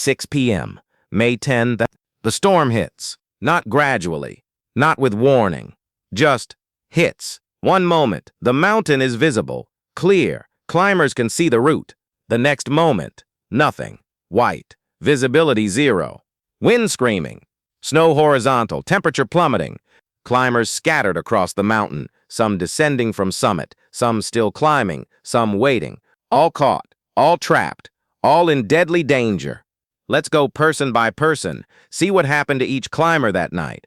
6 p.m., May 10th. The storm hits, not gradually, not with warning, just hits. One moment, the mountain is visible, clear, climbers can see the route. The next moment, nothing, white, visibility zero. Wind screaming, snow horizontal, temperature plummeting. Climbers scattered across the mountain, some descending from summit, some still climbing, some waiting, all caught, all trapped, all in deadly danger. Let's go person by person, see what happened to each climber that night.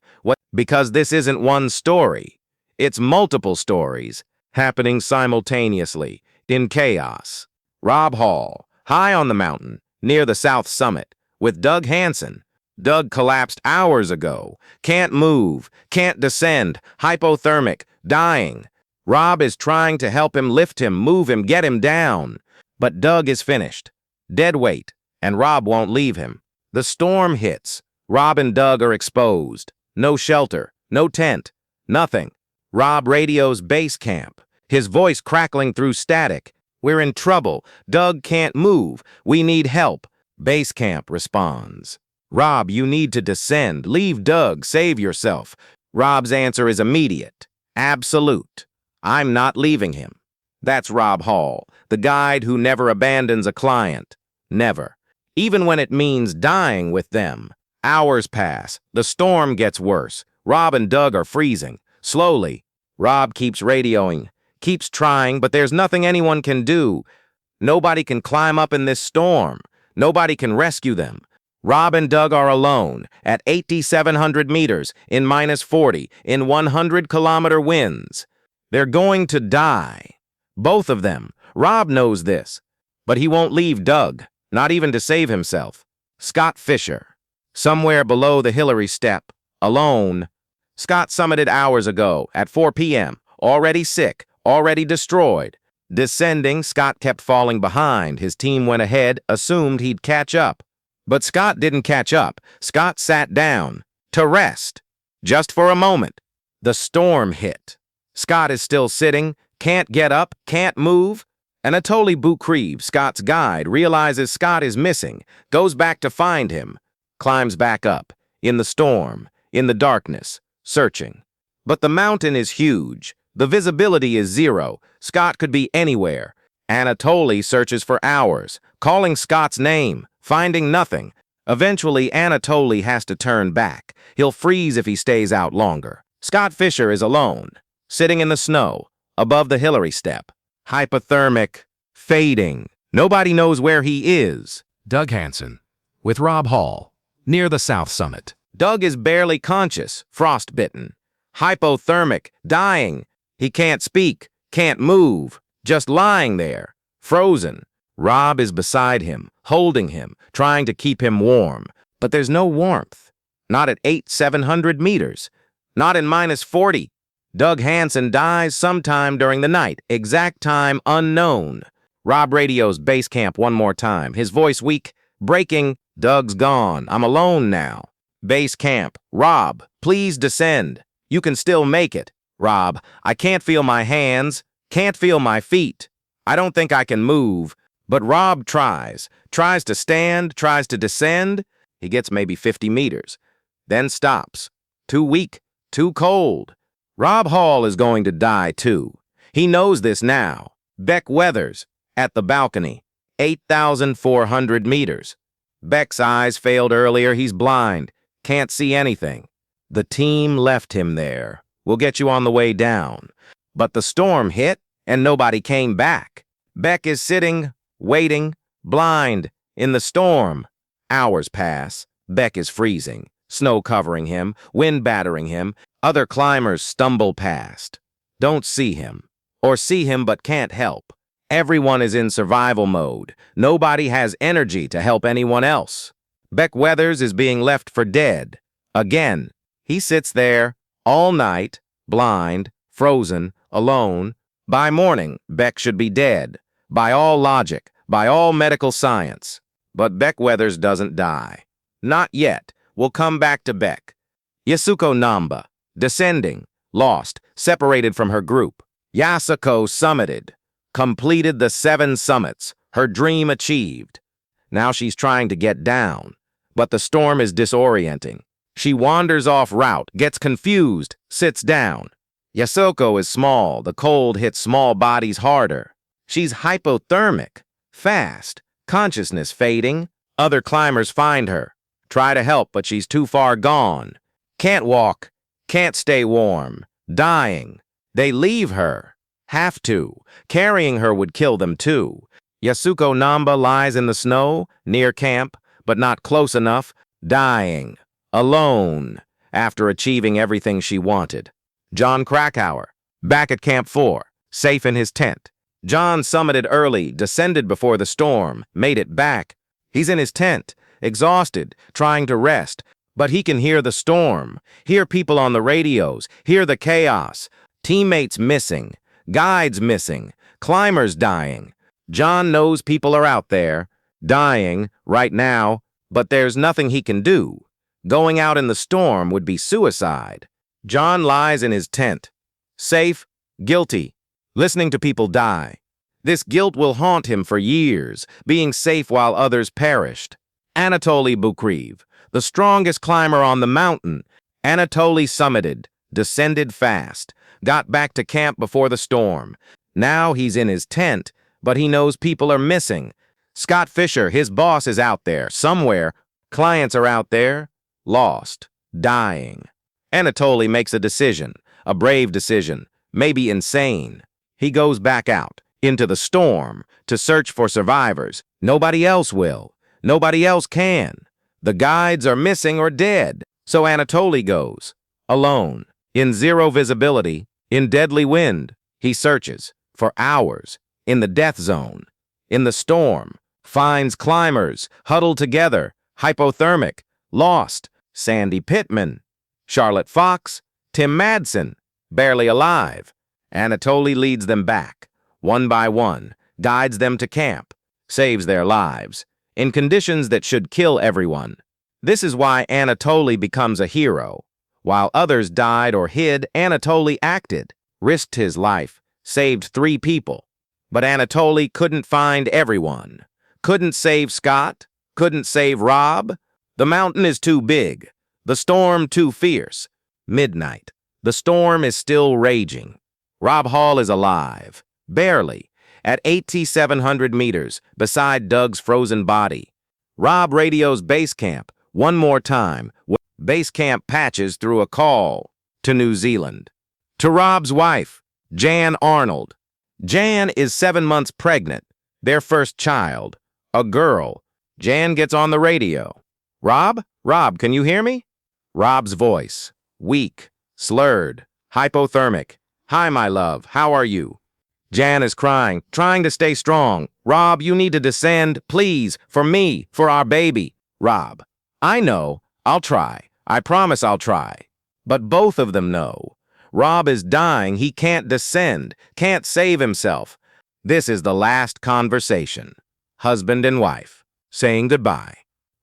Because this isn't one story. It's multiple stories, happening simultaneously, in chaos. Rob Hall, high on the mountain, near the south summit, with Doug Hansen. Doug collapsed hours ago. Can't move, can't descend, hypothermic, dying. Rob is trying to help him, lift him, move him, get him down. But Doug is finished. Dead weight, and Rob won't leave him. The storm hits. Rob and Doug are exposed. No shelter, no tent, nothing. Rob radios base camp, his voice crackling through static. We're in trouble. Doug can't move. We need help. Base camp responds. Rob, you need to descend. Leave Doug. Save yourself. Rob's answer is immediate. Absolute. I'm not leaving him. That's Rob Hall, the guide who never abandons a client. Never. Even when it means dying with them. Hours pass. The storm gets worse. Rob and Doug are freezing. Slowly. Rob keeps radioing, keeps trying, but there's nothing anyone can do. Nobody can climb up in this storm. Nobody can rescue them. Rob and Doug are alone, at 8,700 meters, in -40, in 100-kilometer winds. They're going to die. Both of them. Rob knows this. But he won't leave Doug, not even to save himself. Scott Fischer. Somewhere below the Hillary step, alone. Scott summited hours ago, at 4 p.m., already sick, already destroyed. Descending, Scott kept falling behind. His team went ahead, assumed he'd catch up. But Scott didn't catch up. Scott sat down, to rest. Just for a moment. The storm hit. Scott is still sitting, can't get up, can't move. Anatoli, Scott's guide, realizes Scott is missing, goes back to find him. Climbs back up, in the storm, in the darkness, searching. But the mountain is huge. The visibility is zero. Scott could be anywhere. Anatoli searches for hours, calling Scott's name, finding nothing. Eventually, Anatoli has to turn back. He'll freeze if he stays out longer. Scott Fischer is alone, sitting in the snow, above the Hillary step. Hypothermic, fading. Nobody knows where he is. Doug Hansen, with Rob Hall, near the south summit. Doug is barely conscious, frostbitten. Hypothermic, dying. He can't speak, can't move, just lying there, frozen. Rob is beside him, holding him, trying to keep him warm. But there's no warmth. Not at 8,700 meters. Not in -40. Doug Hansen dies sometime during the night, exact time unknown. Rob radios base camp one more time, his voice weak, breaking. Doug's gone. I'm alone now. Base camp. Rob, please descend. You can still make it. Rob, I can't feel my hands, can't feel my feet. I don't think I can move. But Rob tries to stand, tries to descend. He gets maybe 50 meters, then stops. Too weak, too cold. Rob Hall is going to die too. He knows this now. Beck weathers, at the balcony, 8,400 meters. Beck's eyes failed earlier. He's blind, can't see anything. The team left him there. We'll get you on the way down. But the storm hit, and nobody came back. Beck is sitting, waiting, blind, in the storm. Hours pass. Beck is freezing, snow covering him, wind battering him. Other climbers stumble past. Don't see him, or see him but can't help. Everyone is in survival mode. Nobody has energy to help anyone else. Beck Weathers is being left for dead. Again, he sits there all night, blind, frozen, alone. By morning, Beck should be dead. By all logic, by all medical science. But Beck Weathers doesn't die. Not yet. We'll come back to Beck. Yasuko Namba, descending, lost, separated from her group. Yasuko summited, completed the 7 summits, her dream achieved. Now she's trying to get down. But the storm is disorienting. She wanders off route, gets confused, sits down. Yasuko is small. The cold hits small bodies harder. She's hypothermic. Fast. Consciousness fading. Other climbers find her. Try to help, but she's too far gone. Can't walk. Can't stay warm. Dying. They leave her. Have to. Carrying her would kill them too. Yasuko Namba lies in the snow, near camp, but not close enough, dying. Alone. After achieving everything she wanted. John Krakauer, back at Camp 4, safe in his tent. John summited early, descended before the storm, made it back. He's in his tent, exhausted, trying to rest, but he can hear the storm, hear people on the radios, hear the chaos. Teammates missing, guides missing, climbers dying. John knows people are out there, dying, right now, but there's nothing he can do. Going out in the storm would be suicide. John lies in his tent, safe, guilty, listening to people die. This guilt will haunt him for years, being safe while others perished. Anatoli Bukriv, the strongest climber on the mountain. Anatoli summited, descended fast, got back to camp before the storm. Now he's in his tent, but he knows people are missing. Scott Fischer, his boss, is out there, somewhere. Clients are out there, lost, dying. Anatoli makes a decision, a brave decision, maybe insane. He goes back out, into the storm, to search for survivors. Nobody else will. Nobody else can. The guides are missing or dead. So Anatoli goes, alone, in zero visibility, in deadly wind. He searches, for hours, in the death zone, in the storm, finds climbers, huddled together, hypothermic, lost, Sandy Pittman, Charlotte Fox, Tim Madsen, barely alive. Anatoli leads them back, one by one, guides them to camp, saves their lives, in conditions that should kill everyone. This is why Anatoli becomes a hero. While others died or hid, Anatoli acted, risked his life, saved 3 people. But Anatoli couldn't find everyone. Couldn't save Scott, couldn't save Rob. The mountain is too big. The storm too fierce. Midnight. The storm is still raging. Rob Hall is alive. Barely. At 8,700 meters, beside Doug's frozen body. Rob radios base camp one more time. Base camp patches through a call to New Zealand. To Rob's wife, Jan Arnold. Jan is 7 months pregnant. Their first child. A girl. Jan gets on the radio. Rob? Rob, can you hear me? Rob's voice, weak, slurred, hypothermic. Hi, my love, how are you? Jan is crying, trying to stay strong. Rob, you need to descend, please, for me, for our baby. Rob, I know, I'll try. I promise I'll try. But both of them know. Rob is dying, he can't descend, can't save himself. This is the last conversation. Husband and wife, saying goodbye.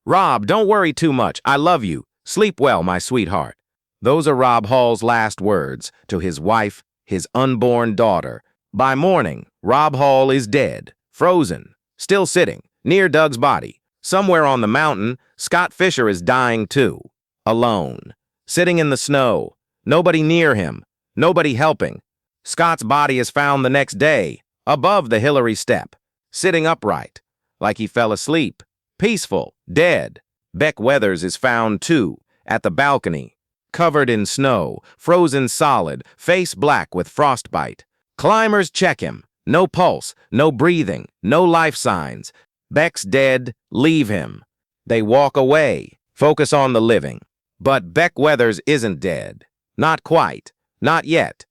Rob, don't worry too much, I love you. Sleep well, my sweetheart. Those are Rob Hall's last words to his wife, his unborn daughter. By morning, Rob Hall is dead, frozen, still sitting, near Doug's body. Somewhere on the mountain, Scott Fischer is dying too, alone, sitting in the snow, nobody near him, nobody helping. Scott's body is found the next day, above the Hillary step, sitting upright, like he fell asleep, peaceful, dead. Beck Weathers is found too, at the balcony, covered in snow, frozen solid, face black with frostbite. Climbers check him. No pulse, no breathing, no life signs. Beck's dead, leave him. They walk away, focus on the living. But Beck Weathers isn't dead. Not quite. Not yet.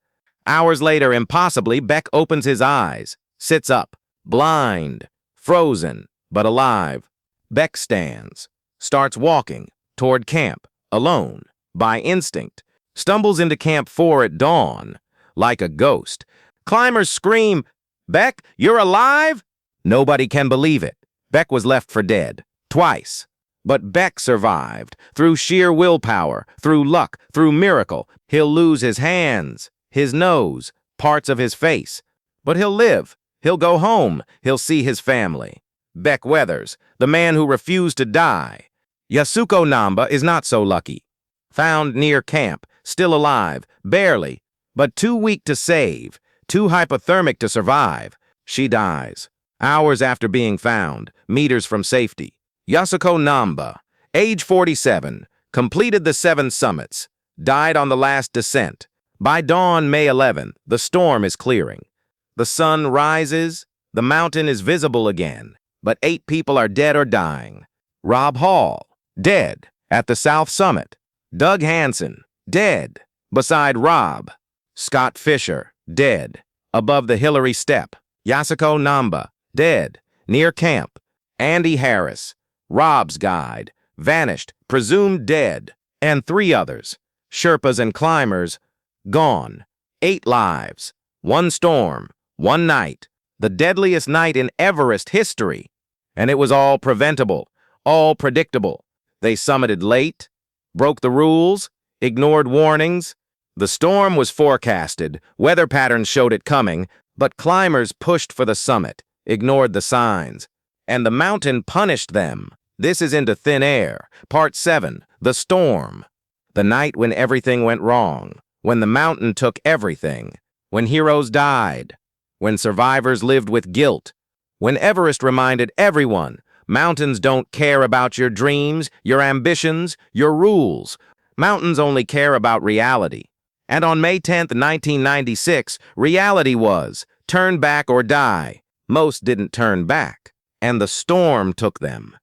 Hours later, impossibly, Beck opens his eyes, sits up, blind, frozen, but alive. Beck stands, starts walking toward camp, alone, by instinct, stumbles into Camp 4 at dawn, like a ghost. Climbers scream, "Beck, you're alive?" Nobody can believe it. Beck was left for dead, twice. But Beck survived, through sheer willpower, through luck, through miracle. He'll lose his hands, his nose, parts of his face. But he'll live, he'll go home, he'll see his family. Beck weathers, the man who refused to die. Yasuko Namba is not so lucky. Found near camp, still alive, barely, but too weak to save, too hypothermic to survive. She dies. Hours after being found, meters from safety. Yasuko Namba, age 47, completed the 7 summits, died on the last descent. By dawn, May 11, the storm is clearing. The sun rises, the mountain is visible again, but 8 people are dead or dying. Rob Hall, dead, at the South Summit. Doug Hansen, dead, beside Rob. Scott Fischer, dead, above the Hillary Step. Yasuko Namba, dead, near camp. Andy Harris, Rob's guide, vanished, presumed dead. And 3 others, Sherpas and climbers, gone. 8 lives, 1 storm, 1 night, the deadliest night in Everest history. And it was all preventable, all predictable. They summited late, broke the rules, ignored warnings. The storm was forecasted, weather patterns showed it coming, but climbers pushed for the summit, ignored the signs, and the mountain punished them. This is Into Thin Air, Part 7, The Storm. The night when everything went wrong, when the mountain took everything, when heroes died, when survivors lived with guilt, when Everest reminded everyone, mountains don't care about your dreams, your ambitions, your rules. Mountains only care about reality. And on May 10, 1996, reality was, turn back or die. Most didn't turn back, and the storm took them.